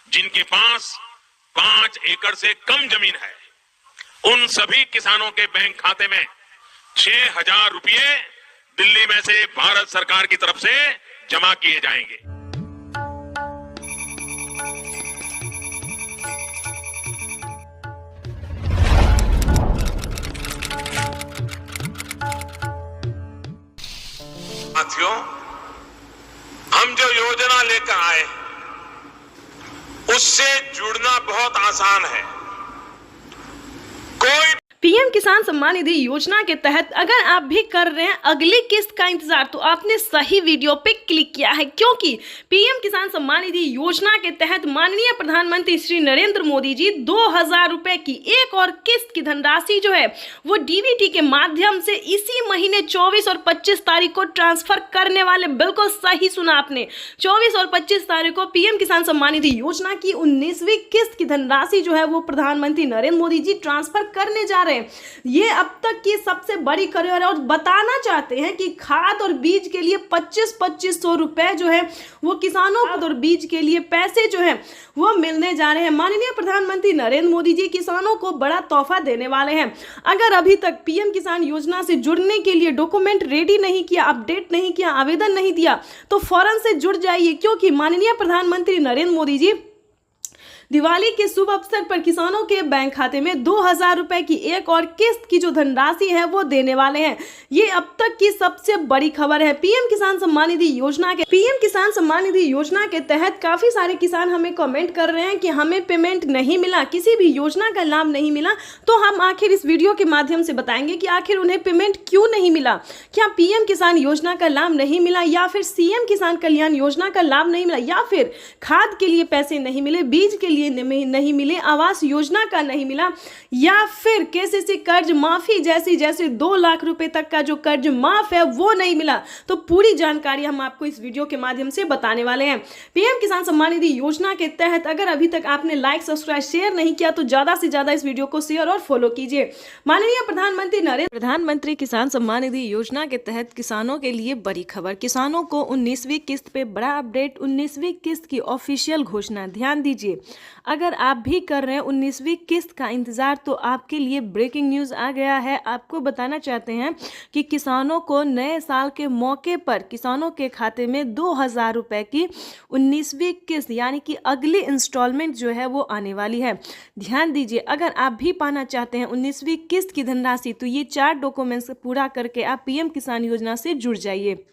जिनके पास 5 एकड़ से कम जमीन है, उन सभी किसानों के बैंक खाते में 6,000 रुपये दिल्ली में से भारत सरकार की तरफ से जमा किए जाएंगे। साथियों, हम जो योजना लेकर आए उससे जुड़ना बहुत आसान है। कोई पीएम किसान सम्मान निधि योजना के तहत अगर आप भी कर रहे हैं अगली किस्त का इंतजार, तो आपने सही वीडियो पे क्लिक किया है, क्योंकि पीएम किसान सम्मान निधि योजना के तहत माननीय प्रधानमंत्री श्री नरेंद्र मोदी जी 2,000 रुपए की एक और किस्त की धनराशि जो है वो डीबीटी के माध्यम से इसी महीने 24 और 25 तारीख को ट्रांसफर करने वाले। बिल्कुल सही सुना आपने, 24 और 25 तारीख को पीएम किसान सम्मान निधि योजना की 19वीं किस्त की धनराशि जो है वो प्रधानमंत्री नरेंद्र मोदी जी ट्रांसफर करने जा रहे हैं। ये अब तक की सबसे बड़ी खबर है और बताना चाहते हैं कि खाद और बीज के लिए 2500 रुपए जो है वो किसानों को और बीज के लिए पैसे जो है वो मिलने जा रहे हैं। माननीय प्रधानमंत्री नरेंद्र मोदी जी किसानों को बड़ा तोहफा देने वाले हैं। अगर अभी तक पीएम किसान योजना से जुड़ने के लिए डॉक्यूमेंट रेडी नहीं किया, अपडेट नहीं किया, आवेदन नहीं दिया, तो फौरन से जुड़ जाइए, क्योंकि माननीय प्रधानमंत्री नरेंद्र मोदी जी दिवाली के शुभ अवसर पर किसानों के बैंक खाते में 2,000 रुपए की एक और किस्त की जो धनराशि है वो देने वाले हैं। ये अब तक की सबसे बड़ी खबर है। पीएम किसान सम्मान निधि योजना के तहत काफी सारे किसान हमें कमेंट कर रहे हैं कि हमें पेमेंट नहीं मिला, किसी भी योजना का लाभ नहीं मिला। तो हम आखिर इस वीडियो के माध्यम से बताएंगे कि आखिर उन्हें पेमेंट क्यों नहीं मिला। क्या पीएम किसान योजना का लाभ नहीं मिला, या फिर सीएम किसान कल्याण योजना का लाभ नहीं मिला, या फिर खाद के लिए पैसे नहीं मिले, बीज के लिए नहीं मिले, आवास योजना का नहीं मिला, या फिर केसीसी कर्ज माफी जैसे 2 लाख रुपए तक का जो कर्ज माफ है वो नहीं मिला। तो पूरी जानकारी हम आपको इस वीडियो के माध्यम से बताने वाले हैं। पीएम किसान सम्मान निधि योजना के तहत अगर अभी तक आपने लाइक, सब्सक्राइब, शेयर नहीं किया तो ज्यादा से ज्यादा इस वीडियो को शेयर और फॉलो कीजिए। माननीय प्रधानमंत्री किसान सम्मान निधि योजना के तहत किसानों के लिए बड़ी खबर। किसानों को 19वीं किस्त पे बड़ा अपडेट, 19वीं किस्त की ऑफिशियल घोषणा। ध्यान दीजिए, अगर आप भी कर रहे हैं 19वीं किस्त का इंतजार तो आपके लिए ब्रेकिंग न्यूज़ आ गया है। आपको बताना चाहते हैं कि किसानों को नए साल के मौके पर किसानों के खाते में 2,000 रुपए की 19वीं किस्त यानी कि अगली इंस्टॉलमेंट जो है वो आने वाली है। ध्यान दीजिए, अगर आप भी पाना चाहते हैं 19वीं किस्त की धनराशि तो ये 4 डॉक्यूमेंट्स पूरा करके आप पीएम किसान योजना से जुड़ जाइए।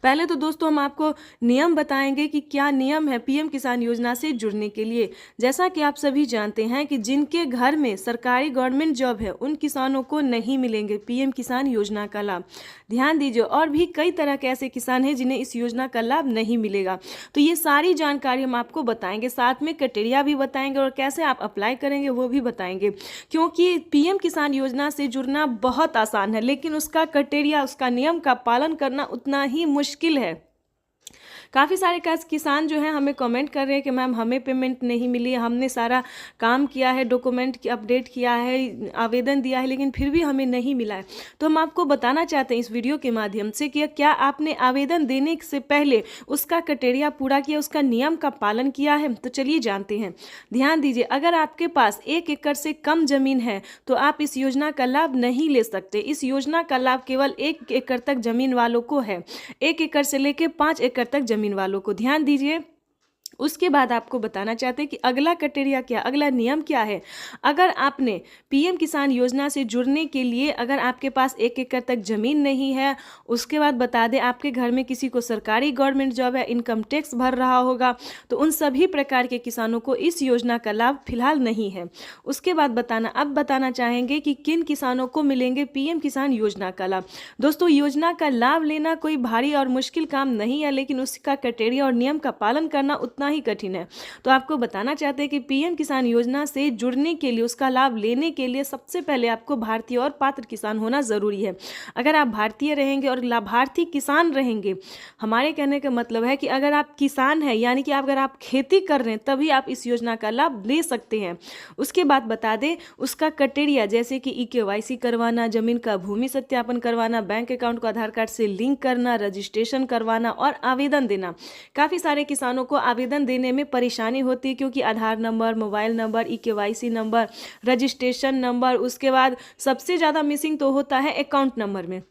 पहले तो दोस्तों हम आपको नियम बताएंगे कि क्या नियम है पीएम किसान योजना से जुड़ने के लिए। जैसा कि आप सभी जानते हैं कि जिनके घर में सरकारी गवर्नमेंट जॉब है उन किसानों को नहीं मिलेंगे पीएम किसान योजना का लाभ। ध्यान दीजिए, और भी कई तरह के ऐसे किसान हैं जिन्हें इस योजना का लाभ नहीं मिलेगा। तो ये सारी जानकारी हम आपको बताएंगे, साथ में क्राइटेरिया भी बताएंगे और कैसे आप अप्लाई करेंगे वो भी बताएंगे। क्योंकि पीएम किसान योजना से जुड़ना बहुत आसान है, लेकिन उसका क्राइटेरिया, उसका नियम का पालन करना उतना ही मुश्किल है। काफ़ी सारे किसान जो हैं हमें कमेंट कर रहे हैं कि मैम हमें पेमेंट नहीं मिली, हमने सारा काम किया है, डॉक्यूमेंट अपडेट किया है, आवेदन दिया है, लेकिन फिर भी हमें नहीं मिला है। तो हम आपको बताना चाहते हैं इस वीडियो के माध्यम से कि क्या आपने आवेदन देने से पहले उसका क्राइटेरिया पूरा किया, उसका नियम का पालन किया है। तो चलिए जानते हैं। ध्यान दीजिए, अगर आपके पास 1 एकड़ से कम जमीन है तो आप इस योजना का लाभ नहीं ले सकते। इस योजना का लाभ केवल 1 एकड़ तक जमीन वालों को है, 1 एकड़ से लेकर 5 एकड़ तक जमीन वालों को। ध्यान दीजिए, उसके बाद आपको बताना चाहते हैं कि अगला क्राइटेरिया क्या, अगला नियम क्या है। अगर आपने पीएम किसान योजना से जुड़ने के लिए अगर आपके पास 1 एकड़ तक ज़मीन नहीं है, उसके बाद बता दें आपके घर में किसी को सरकारी गवर्नमेंट जॉब है, इनकम टैक्स भर रहा होगा, तो उन सभी प्रकार के किसानों को इस योजना का लाभ फिलहाल नहीं है। उसके बाद बताना चाहेंगे कि किन किसानों को मिलेंगे पीएम किसान योजना का लाभ। दोस्तों, योजना का लाभ लेना कोई भारी और मुश्किल काम नहीं है, लेकिन उसका क्राइटेरिया और नियम का पालन करना उतना ही कठिन है। तो आपको बताना चाहते हैं कि पीएम किसान योजना से जुड़ने के लिए, उसका लाभ लेने के लिए सबसे पहले आपको भारतीय और पात्र किसान होना जरूरी है। अगर आप भारतीय रहेंगे और लाभार्थी किसान रहेंगे, हमारे कहने का मतलब है कि अगर आप किसान हैं यानी कि अगर आप खेती कर रहे हैं तभी आप इस योजना का लाभ ले सकते हैं। उसके बाद बता दें उसका क्राइटेरिया, जैसे कि EKYC करवाना, जमीन का भूमि सत्यापन करवाना, बैंक अकाउंट को आधार कार्ड से लिंक करना, रजिस्ट्रेशन करवाना और आवेदन देना। काफी सारे किसानों को आवेदन आवेदन देने में परेशानी होती है, क्योंकि Aadhaar number, mobile number, EKYC number, registration number, उसके बाद सबसे ज़्यादा मिसिंग तो होता है अकाउंट नंबर में।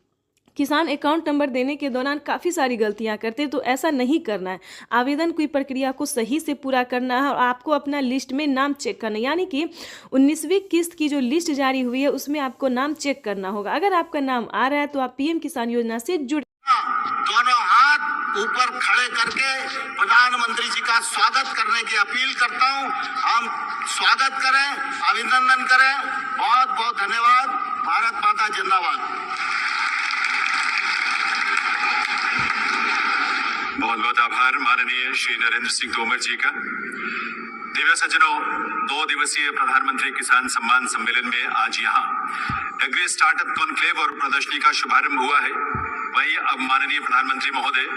किसान अकाउंट नंबर देने के दौरान काफ़ी सारी गलतियां करते हैं, तो ऐसा नहीं करना है। आवेदन की प्रक्रिया को सही से पूरा करना है और आपको अपना लिस्ट में नाम चेक करना है, यानी कि 19वीं किस्त की जो लिस्ट जारी हुई है उसमें आपको नाम चेक करना होगा। अगर आपका नाम आ रहा है तो आप PM किसान योजना से जुड़। दोनों हाथ ऊपर खड़े करके प्रधानमंत्री जी का स्वागत करने की अपील करता हूं। हम स्वागत करें, अभिनंदन करें। बहुत बहुत धन्यवाद। भारत माता जिंदाबाद। बहुत बहुत आभार माननीय श्री नरेंद्र सिंह तोमर जी का। दिव्य सज्जनों, 2 दिवसीय प्रधानमंत्री किसान सम्मान सम्मेलन में आज यहाँ एग्री स्टार्टअप कॉन्क्लेव और प्रदर्शनी का शुभारंभ हुआ है। वहीं अब माननीय प्रधानमंत्री महोदय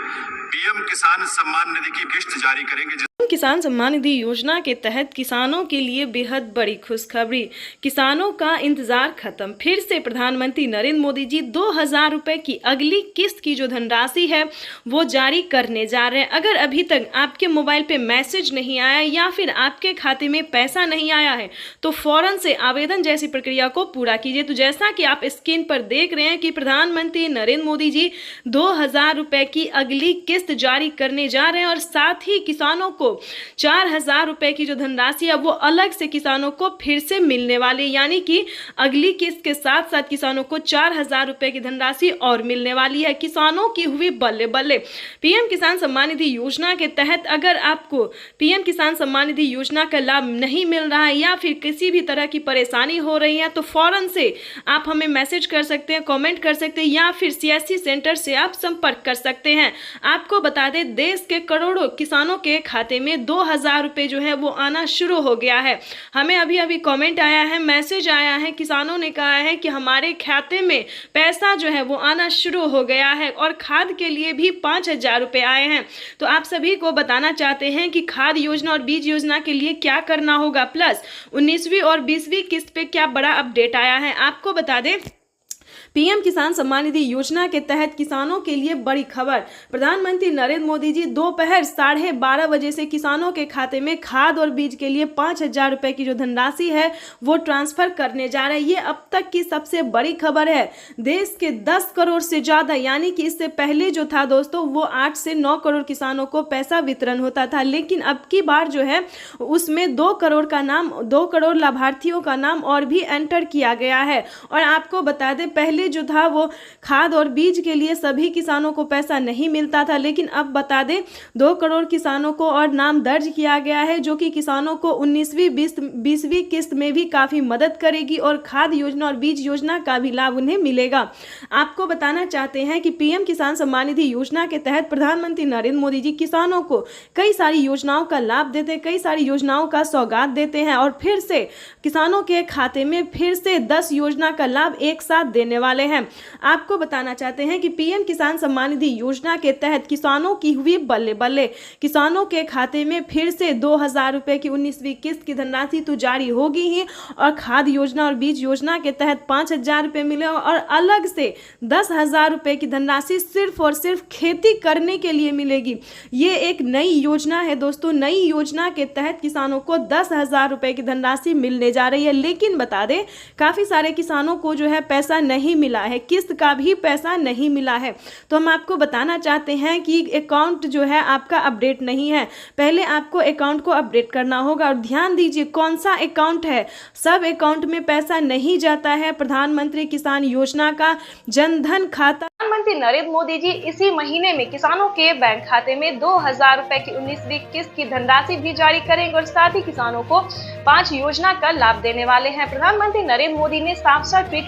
PM किसान सम्मान निधि की किस्त जारी करेंगे। किसान सम्मान निधि योजना के तहत किसानों के लिए बेहद बड़ी खुशखबरी। किसानों का इंतजार खत्म। फिर से प्रधानमंत्री नरेंद्र मोदी जी 2000 रुपए की अगली किस्त की जो धनराशि है वो जारी करने जा रहे हैं। अगर अभी तक आपके मोबाइल पे मैसेज नहीं आया या फिर आपके खाते में पैसा नहीं आया है तो फौरन से आवेदन जैसी प्रक्रिया को पूरा कीजिए। तो जैसा कि आप स्क्रीन पर देख रहे हैं कि प्रधानमंत्री नरेंद्र मोदी जी 2000 रुपए की अगली किस्त जारी करने जा रहे हैं और साथ ही किसानों को 4000 रुपए की जो धनराशि है वो अलग से किसानों को फिर से मिलने वाली, यानी कि अगली किस्त के साथ साथ किसानों को 4000 रुपए की धनराशि और मिलने वाली है। किसानों की हुई बल्ले बल्ले। PM किसान सम्मान निधि योजना के तहत अगर आपको PM किसान सम्मान निधि योजना का लाभ नहीं मिल रहा है या फिर किसी भी तरह की परेशानी हो रही है तो फौरन से आप हमें मैसेज कर सकते हैं, कमेंट कर सकते हैं या फिर CSC सेंटर से आप संपर्क कर सकते हैं। आपको बता दें, देश के करोड़ों किसानों के खाते में 2000 रुपए जो है वो आना शुरू हो गया है। हमें अभी अभी कमेंट आया है, मैसेज आया है, किसानों ने कहा है कि हमारे खाते में पैसा जो है वो आना शुरू हो गया है और खाद के लिए भी 5000 रुपए आए हैं। तो आप सभी को बताना चाहते हैं कि खाद योजना और बीज योजना के लिए क्या करना होगा, प्लस 19वीं और 20वीं किस्त पे क्या बड़ा अपडेट आया है। आपको बता दें, PM किसान सम्मान निधि योजना के तहत किसानों के लिए बड़ी खबर। प्रधानमंत्री नरेंद्र मोदी जी दोपहर 12:30 बजे से किसानों के खाते में खाद और बीज के लिए 5000 रुपए की जो धनराशि है वो ट्रांसफर करने जा रहे हैं। ये अब तक की सबसे बड़ी खबर है। देश के 10 करोड़ से ज़्यादा, यानी कि इससे पहले जो था दोस्तों वो 8 से 9 करोड़ किसानों को पैसा वितरण होता था, लेकिन अब की बार जो है उसमें 2 करोड़ लाभार्थियों का नाम और भी एंटर किया गया है। और आपको बता दें, पहले जो था वो खाद और बीज के लिए सभी किसानों को पैसा नहीं मिलता था, लेकिन अब बता दें 2 करोड़ किसानों को और नाम दर्ज किया गया है, जो कि किसानों को 19वीं 20वीं किस्त में भी काफ़ी मदद करेगी और खाद योजना और बीज योजना का भी लाभ उन्हें मिलेगा। आपको बताना चाहते हैं कि PM किसान सम्मान निधि योजना के तहत प्रधानमंत्री नरेंद्र मोदी जी किसानों को कई सारी योजनाओं का लाभ देते हैं, कई सारी योजनाओं का सौगात देते हैं और फिर से किसानों के खाते में फिर से 10 योजना का लाभ एक साथ देने वाले हैं। आपको बताना चाहते हैं कि PM किसान सम्मान निधि योजना के तहत किसानों की हुई बल्ले बल्ले। किसानों के खाते में फिर से 2000 रुपए की 19वीं किस्त की धनराशि तो जारी होगी ही और खाद योजना और बीज योजना के तहत 5000 रुपए मिले और अलग से 10,000 रुपए की धनराशि सिर्फ और सिर्फ खेती करने के लिए मिलेगी। ये एक नई योजना है दोस्तों। नई योजना के तहत किसानों को 10,000 रुपए की धनराशि मिलने जा रही है, लेकिन बता दें काफ़ी सारे किसानों को जो है पैसा नहीं मिला है, किस्त का भी पैसा नहीं मिला है। तो हम आपको बताना चाहते हैं कि अकाउंट जो है आपका अपडेट नहीं है। पहले आपको अकाउंट को अपडेट करना होगा और ध्यान दीजिए कौन सा अकाउंट है। सब अकाउंट में पैसा नहीं जाता है। प्रधानमंत्री किसान योजना का जनधन खाता प्रधानमंत्री नरेंद्र मोदी जी इसी महीने में किसानों के बैंक खाते में 2000 रुपए की 19वीं किस्त की धनराशि भी जारी करेंगे और साथ ही किसानों को 5 योजना का लाभ देने वाले हैं। प्रधानमंत्री नरेंद्र मोदी ने साफ साफ ट्वीट